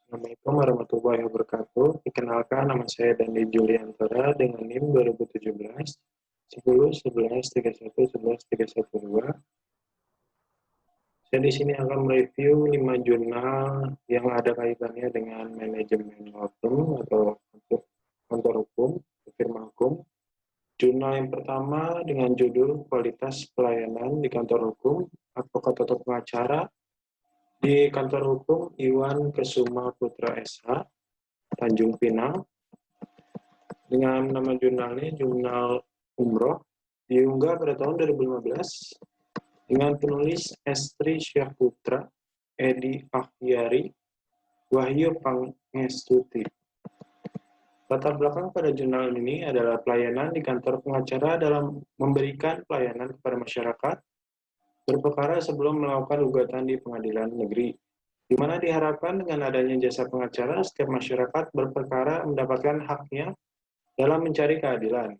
Assalamualaikum warahmatullahi wabarakatuh. Perkenalkan, nama saya Dandi Juliantara dengan NIM 2017 10 11 31 11 312. Saya di sini akan mereview 5 jurnal yang ada kaitannya dengan manajemen hukum atau untuk kantor hukum, firma hukum. Jurnal yang pertama dengan judul Kualitas Pelayanan di Kantor Hukum, Advokat atau Pengacara di Kantor Hukum Iwan Kesuma Putra SH, Tanjung Pinang, dengan nama jurnalnya Jurnal Umroh, diunggah pada tahun 2015 dengan penulis Estri Syahputra, Edi Akhyari, Wahyu Pangestuti. Latar belakang pada jurnal ini adalah pelayanan di kantor pengacara dalam memberikan pelayanan kepada masyarakat berperkara sebelum melakukan gugatan di pengadilan negeri, di mana diharapkan dengan adanya jasa pengacara, setiap masyarakat berperkara mendapatkan haknya dalam mencari keadilan.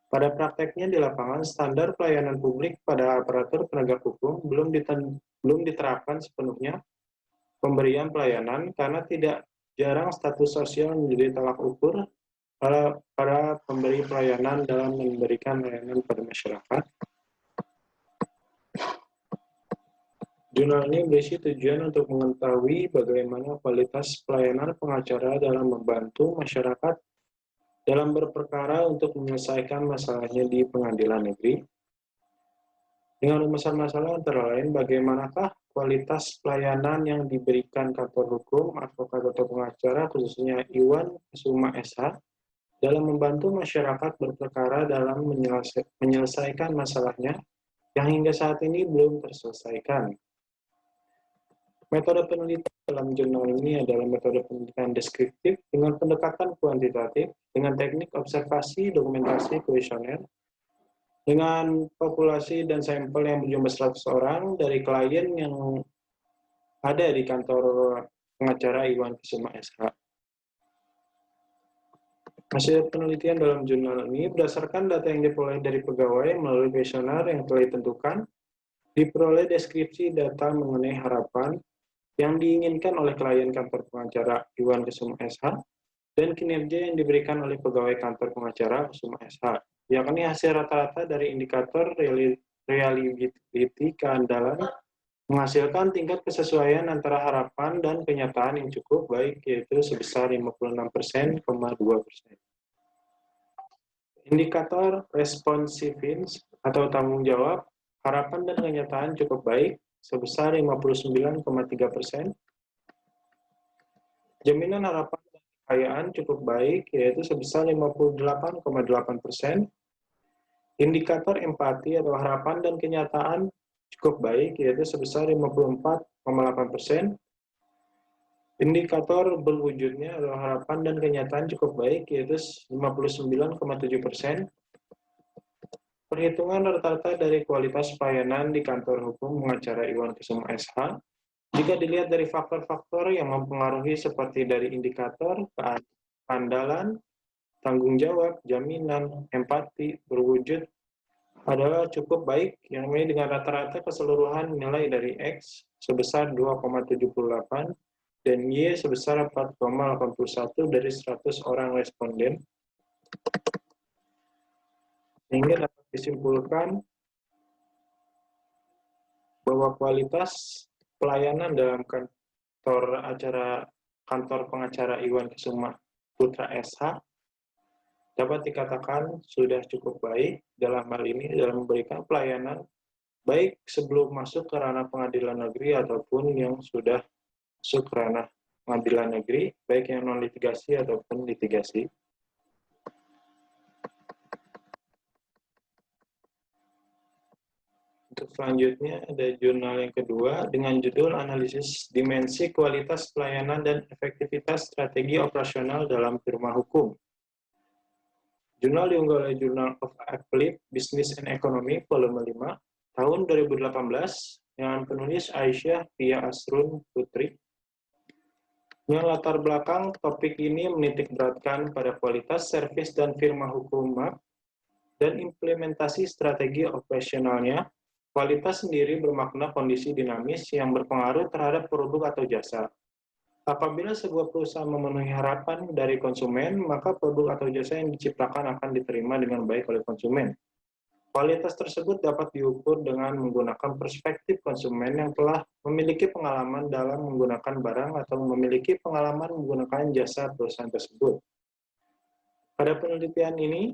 Pada prakteknya di lapangan, standar pelayanan publik pada aparatur penegak hukum belum diterapkan sepenuhnya pemberian pelayanan karena tidak jarang status sosial menjadi tolak ukur para pemberi pelayanan dalam memberikan pelayanan pada masyarakat. Jurnal ini berisi tujuan untuk mengetahui bagaimana kualitas pelayanan pengacara dalam membantu masyarakat dalam berperkara untuk menyelesaikan masalahnya di pengadilan negeri. Dengan rumusan masalah antara lain, bagaimanakah kualitas pelayanan yang diberikan kantor hukum, advokat atau pengacara, khususnya Iwan Kesuma SH, dalam membantu masyarakat berperkara dalam menyelesaikan masalahnya yang hingga saat ini belum terselesaikan. Metode penelitian dalam jurnal ini adalah metode penelitian deskriptif dengan pendekatan kuantitatif, dengan teknik observasi, dokumentasi, kuesioner, dengan populasi dan sampel yang berjumlah 100 orang dari klien yang ada di kantor pengacara Iwan Kesuma SH. Hasil penelitian dalam jurnal ini berdasarkan data yang diperoleh dari pegawai melalui kuesioner yang telah ditentukan, diperoleh deskripsi data mengenai harapan yang diinginkan oleh klien kantor pengacara Iwan Kesuma SH dan kinerja yang diberikan oleh pegawai kantor pengacara Kesuma SH, yakni hasil rata-rata dari indikator reliability keandalan menghasilkan tingkat kesesuaian antara harapan dan kenyataan yang cukup baik, yaitu sebesar 56,2%. Indikator responsiveness atau tanggung jawab harapan dan kenyataan cukup baik sebesar 59,3%. Jaminan harapan dan kekayaan cukup baik, yaitu sebesar 58,8%. Indikator empati atau harapan dan kenyataan cukup baik, yaitu sebesar 54,8%. Indikator berwujudnya atau harapan dan kenyataan cukup baik, yaitu 59,7%. Perhitungan rata-rata dari kualitas pelayanan di kantor hukum pengacara Iwan Kesuma SH jika dilihat dari faktor-faktor yang mempengaruhi seperti dari indikator, keandalan, tanggung jawab, jaminan, empati, berwujud adalah cukup baik, yang ini dengan rata-rata keseluruhan nilai dari X sebesar 2,78 dan Y sebesar 4,81 dari 100 orang responden. Sehingga dapat disimpulkan bahwa kualitas pelayanan dalam kantor pengacara Iwan Kesuma Putra SH dapat dikatakan sudah cukup baik dalam hal ini dalam memberikan pelayanan baik sebelum masuk ke ranah pengadilan negeri ataupun yang sudah masuk ke ranah pengadilan negeri, baik yang non-litigasi ataupun litigasi. Untuk selanjutnya ada jurnal yang kedua dengan judul Analisis Dimensi Kualitas Pelayanan dan Efektivitas Strategi Operasional dalam Firma Hukum. Jurnal diunggah oleh Journal of Appellate Business and Economy volume 5 tahun 2018 dengan penulis Aisyah Tia Asrun Putri. Dengan latar belakang topik ini menitik beratkan pada kualitas servis dan firma hukum dan implementasi strategi operasionalnya. Kualitas sendiri bermakna kondisi dinamis yang berpengaruh terhadap produk atau jasa. Apabila sebuah perusahaan memenuhi harapan dari konsumen, maka produk atau jasa yang diciptakan akan diterima dengan baik oleh konsumen. Kualitas tersebut dapat diukur dengan menggunakan perspektif konsumen yang telah memiliki pengalaman dalam menggunakan barang atau memiliki pengalaman menggunakan jasa perusahaan tersebut. Pada penelitian ini,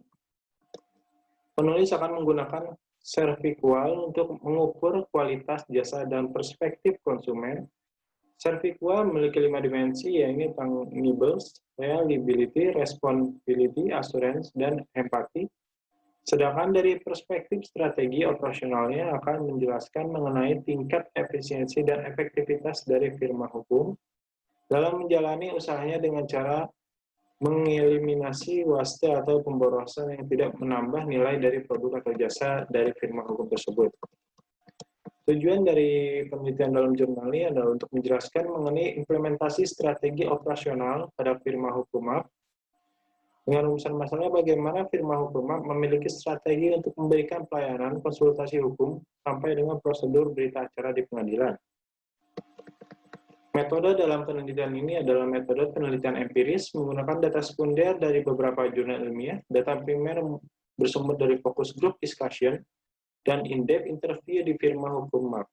penulis akan menggunakan Serviqual untuk mengukur kualitas jasa dan perspektif konsumen. Serviqual memiliki 5 dimensi, yaitu tangibles, reliability, responsibility, assurance, dan empathy. Sedangkan dari perspektif strategi operasionalnya akan menjelaskan mengenai tingkat efisiensi dan efektivitas dari firma hukum dalam menjalani usahanya dengan cara mengeliminasi waste atau pemborosan yang tidak menambah nilai dari produk atau jasa dari firma hukum tersebut. Tujuan dari penelitian dalam jurnal ini adalah untuk menjelaskan mengenai implementasi strategi operasional pada firma hukum MAP dengan rumusan masalahnya bagaimana firma hukum MAP memiliki strategi untuk memberikan pelayanan konsultasi hukum sampai dengan prosedur berita acara di pengadilan. Metode dalam penelitian ini adalah metode penelitian empiris menggunakan data sekunder dari beberapa jurnal ilmiah, data primer bersumber dari focus group discussion, dan in-depth interview di firma hukum MAP.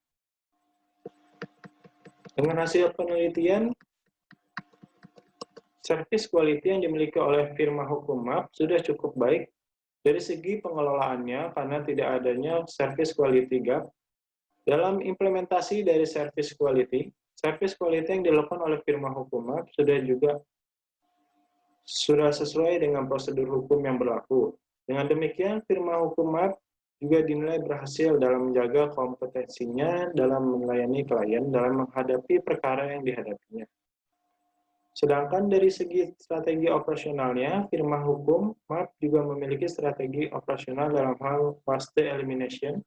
Dengan hasil penelitian, service quality yang dimiliki oleh firma hukum MAP sudah cukup baik dari segi pengelolaannya karena tidak adanya service quality gap. Dalam implementasi dari service quality yang dilakukan oleh firma hukum MAP sudah sesuai dengan prosedur hukum yang berlaku. Dengan demikian, firma hukum MAP juga dinilai berhasil dalam menjaga kompetensinya dalam melayani klien dalam menghadapi perkara yang dihadapinya. Sedangkan dari segi strategi operasionalnya, firma hukum MAP juga memiliki strategi operasional dalam hal waste elimination.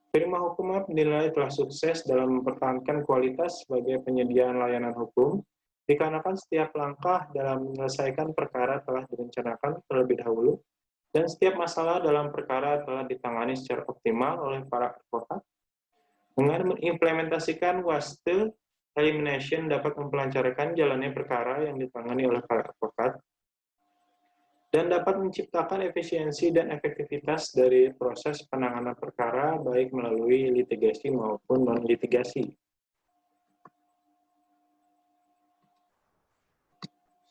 Firma hukum MAP dinilai telah sukses dalam mempertahankan kualitas sebagai penyediaan layanan hukum, dikarenakan setiap langkah dalam menyelesaikan perkara telah direncanakan terlebih dahulu, dan setiap masalah dalam perkara telah ditangani secara optimal oleh para advokat. Dengan mengimplementasikan waste elimination dapat mempelancarkan jalannya perkara yang ditangani oleh para advokat, dan dapat menciptakan efisiensi dan efektivitas dari proses penanganan perkara baik melalui litigasi maupun non-litigasi.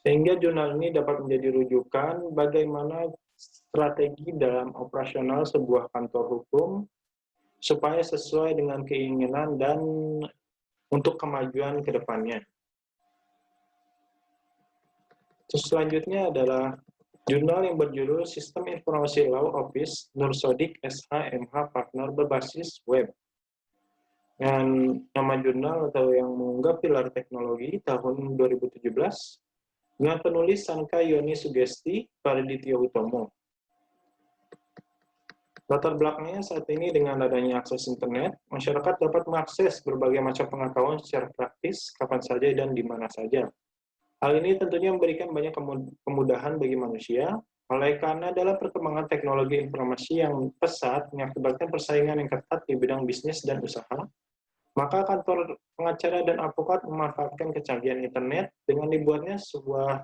Sehingga jurnal ini dapat menjadi rujukan bagaimana strategi dalam operasional sebuah kantor hukum supaya sesuai dengan keinginan dan untuk kemajuan ke depannya. Terus selanjutnya adalah jurnal yang berjudul Sistem Informasi Law Office Nursodik SH.MH Partner berbasis web. Dan nama jurnal atau yang mengunggah pilar teknologi tahun 2017 dengan penulis Sanka Yoni Sugesti Pariditya Utomo. Latar belakangnya saat ini dengan adanya akses internet, masyarakat dapat mengakses berbagai macam pengetahuan secara praktis, kapan saja dan di mana saja. Hal ini tentunya memberikan banyak kemudahan bagi manusia, oleh karena dalam perkembangan teknologi informasi yang pesat mengakibatkan persaingan yang ketat di bidang bisnis dan usaha, maka kantor pengacara dan advokat memanfaatkan kecanggihan internet dengan dibuatnya sebuah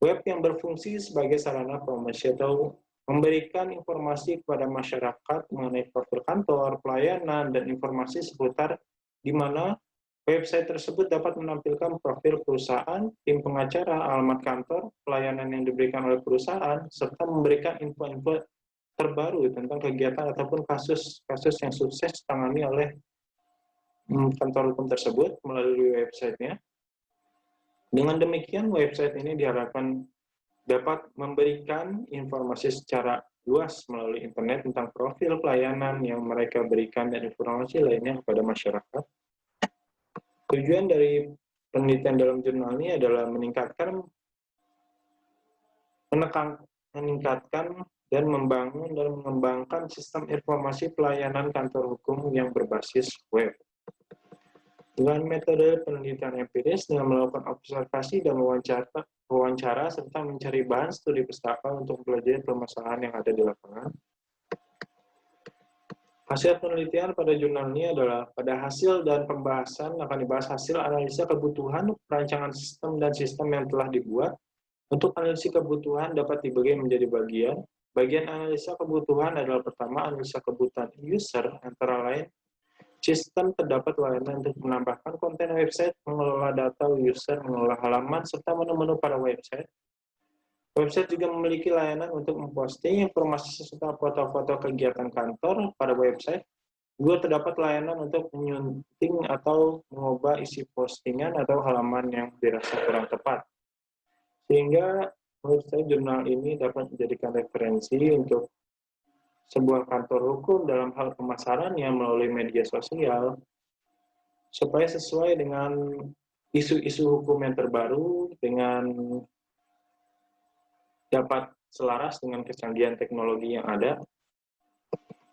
web yang berfungsi sebagai sarana promosi atau memberikan informasi kepada masyarakat mengenai profil kantor, pelayanan, dan informasi seputar di mana website tersebut dapat menampilkan profil perusahaan, tim pengacara, alamat kantor, pelayanan yang diberikan oleh perusahaan, serta memberikan info-info terbaru tentang kegiatan ataupun kasus-kasus yang sukses ditangani oleh kantor hukum tersebut melalui websitenya. Dengan demikian, website ini diharapkan dapat memberikan informasi secara luas melalui internet tentang profil pelayanan yang mereka berikan dan informasi lainnya kepada masyarakat. Tujuan dari penelitian dalam jurnal ini adalah meningkatkan dan membangun dan mengembangkan sistem informasi pelayanan kantor hukum yang berbasis web. Dengan metode penelitian empiris dengan melakukan observasi dan wawancara serta mencari bahan studi pustaka untuk mempelajari permasalahan yang ada di lapangan. Hasil penelitian pada jurnal ini adalah pada hasil dan pembahasan akan dibahas hasil analisa kebutuhan perancangan sistem dan sistem yang telah dibuat. Untuk analisis kebutuhan dapat dibagi menjadi bagian. Bagian analisa kebutuhan adalah pertama analisa kebutuhan user, antara lain sistem terdapat layanan untuk menambahkan konten website, mengelola data user, mengelola halaman, serta menu-menu pada website. Website juga memiliki layanan untuk memposting informasi serta foto-foto kegiatan kantor pada website. Juga terdapat layanan untuk menyunting atau mengubah isi postingan atau halaman yang dirasa kurang tepat. Sehingga menurut saya jurnal ini dapat dijadikan referensi untuk sebuah kantor hukum dalam hal pemasaran yang melalui media sosial, supaya sesuai dengan isu-isu hukum yang terbaru dengan dapat selaras dengan kecanggihan teknologi yang ada.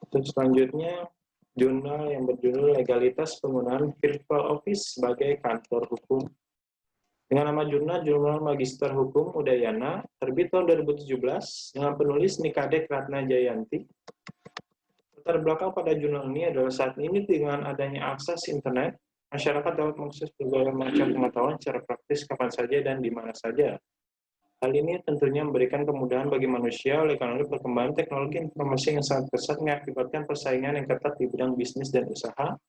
Untuk selanjutnya, jurnal yang berjudul Legalitas Penggunaan Virtual Office sebagai Kantor Hukum. Dengan nama jurnal Magister Hukum Udayana, terbit tahun 2017, dengan penulis Nikadek Ratna Jayanti. Latar belakang pada jurnal ini adalah saat ini dengan adanya akses internet, masyarakat dapat mengakses berbagai macam pengetahuan secara praktis kapan saja dan di mana saja. Hal ini tentunya memberikan kemudahan bagi manusia oleh karena perkembangan teknologi informasi yang sangat pesat mengakibatkan persaingan yang ketat di bidang bisnis dan usaha.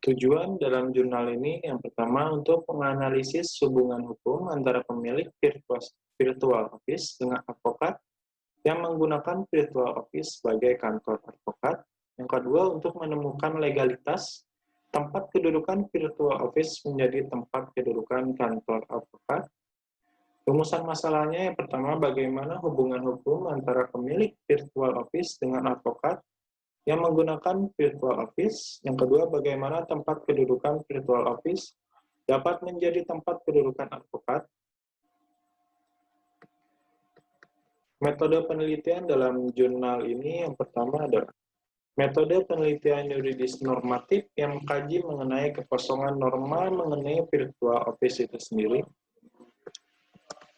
Tujuan dalam jurnal ini yang pertama untuk menganalisis hubungan hukum antara pemilik virtual office dengan advokat yang menggunakan virtual office sebagai kantor advokat. Yang kedua untuk menemukan legalitas tempat kedudukan virtual office menjadi tempat kedudukan kantor advokat. Rumusan masalahnya yang pertama bagaimana hubungan hukum antara pemilik virtual office dengan advokat yang menggunakan virtual office. Yang kedua, bagaimana tempat kedudukan virtual office dapat menjadi tempat kedudukan advokat. Metode penelitian dalam jurnal ini yang pertama adalah metode penelitian yuridis normatif yang mengkaji mengenai kekosongan norma mengenai virtual office itu sendiri.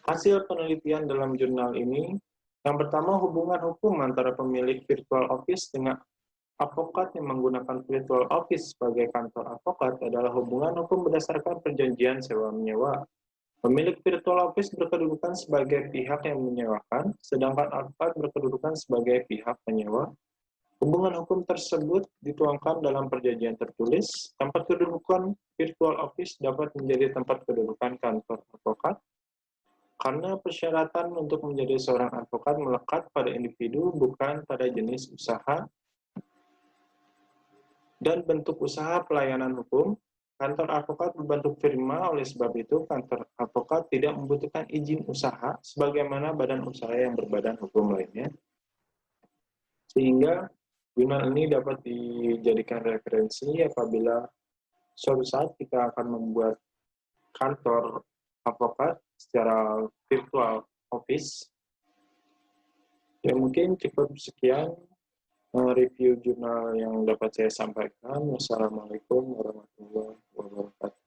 Hasil penelitian dalam jurnal ini, yang pertama hubungan hukum antara pemilik virtual office dengan advokat yang menggunakan virtual office sebagai kantor advokat adalah hubungan hukum berdasarkan perjanjian sewa-menyewa. Pemilik virtual office berkedudukan sebagai pihak yang menyewakan, sedangkan advokat berkedudukan sebagai pihak penyewa. Hubungan hukum tersebut dituangkan dalam perjanjian tertulis. Tempat kedudukan virtual office dapat menjadi tempat kedudukan kantor advokat, karena persyaratan untuk menjadi seorang advokat melekat pada individu, bukan pada jenis usaha dan bentuk usaha pelayanan hukum. Kantor advokat berbentuk firma, oleh sebab itu kantor advokat tidak membutuhkan izin usaha sebagaimana badan usaha yang berbadan hukum lainnya. Sehingga jurnal ini dapat dijadikan referensi apabila suatu saat kita akan membuat kantor advokat secara virtual office. Ya mungkin cukup sekian review jurnal yang dapat saya sampaikan. Wassalamualaikum warahmatullahi wabarakatuh.